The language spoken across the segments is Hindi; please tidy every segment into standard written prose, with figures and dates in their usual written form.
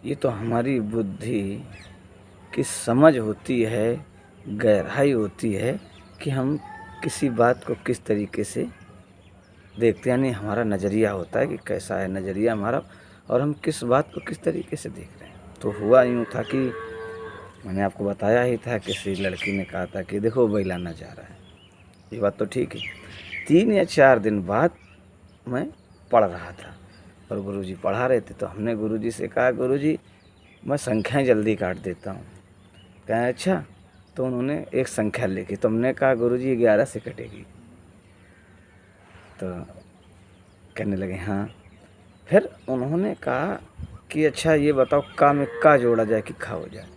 ये तो हमारी बुद्धि की समझ होती है, गहराई होती है कि हम किसी बात को किस तरीके से देखते हैं, यानी हमारा नज़रिया होता है कि कैसा है नज़रिया हमारा और हम किस बात को किस तरीके से देख रहे हैं। तो हुआ यूँ था कि मैंने आपको बताया ही था, किसी लड़की ने कहा था कि देखो बैलाना जा रहा है। ये बात तो ठीक है। 3 या 4 दिन बाद मैं पढ़ रहा था और गुरुजी पढ़ा रहे थे, तो हमने गुरुजी से कहा, गुरुजी मैं संख्याएँ जल्दी काट देता हूँ। कहें अच्छा, तो उन्होंने एक संख्या लिखी, तो हमने कहा गुरुजी 11 से कटेगी। तो कहने लगे हाँ। फिर उन्होंने कहा कि अच्छा ये बताओ का में का जोड़ा जाए कि खा हो जाए।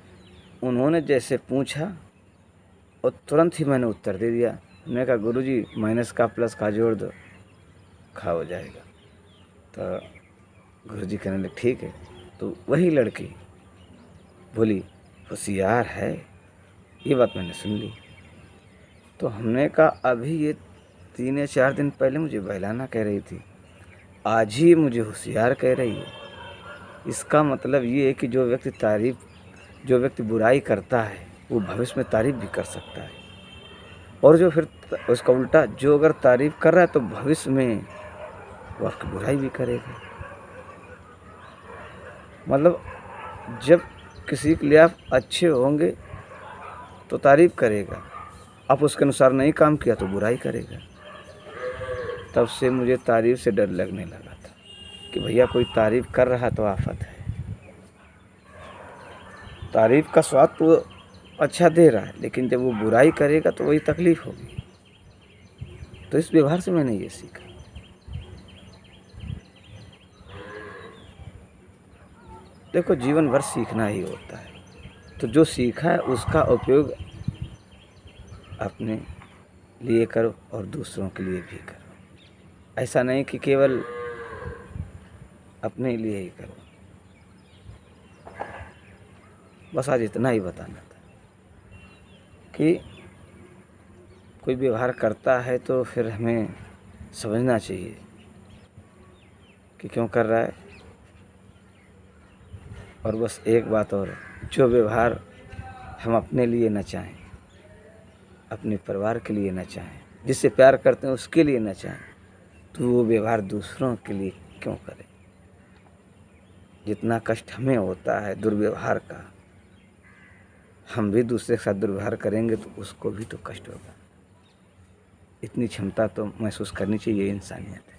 उन्होंने जैसे पूछा और तुरंत ही मैंने उत्तर दे दिया। मैंने कहा गुरुजी माइनस का प्लस का जोड़ दो, खा हो जाएगा। तो गुरुजी कहने लगे ठीक है। तो वही लड़की बोली होशियार है, ये बात मैंने सुन ली। तो हमने कहा अभी ये 3 या 4 दिन पहले मुझे बहलाना कह रही थी, आज ही मुझे होशियार कह रही है। इसका मतलब ये है कि जो व्यक्ति बुराई करता है वो भविष्य में तारीफ़ भी कर सकता है, और जो फिर उसका उल्टा, जो अगर तारीफ़ कर रहा है तो भविष्य में वो आपकी बुराई भी करेगा। मतलब जब किसी के लिए आप अच्छे होंगे तो तारीफ़ करेगा, आप उसके अनुसार नहीं काम किया तो बुराई करेगा। तब से मुझे तारीफ़ से डर लगने लगा था कि भैया कोई तारीफ़ कर रहा तो आफत है। तारीफ़ का स्वाद तो अच्छा दे रहा है, लेकिन जब वो बुराई करेगा तो वही तकलीफ़ होगी। तो इस व्यवहार से मैंने ये सीखा। देखो जीवन भर सीखना ही होता है, तो जो सीखा है उसका उपयोग अपने लिए करो और दूसरों के लिए भी करो। ऐसा नहीं कि केवल अपने लिए ही करो। बस आज इतना ही बताना था कि कोई व्यवहार करता है तो फिर हमें समझना चाहिए कि क्यों कर रहा है। और बस एक बात और, जो व्यवहार हम अपने लिए न चाहें, अपने परिवार के लिए न चाहें, जिससे प्यार करते हैं उसके लिए न चाहें, तो वो व्यवहार दूसरों के लिए क्यों करें। जितना कष्ट हमें होता है दुर्व्यवहार का, हम भी दूसरे के साथ दुर्व्यवहार करेंगे तो उसको भी तो कष्ट होगा। इतनी क्षमता तो महसूस करनी चाहिए इंसानियत।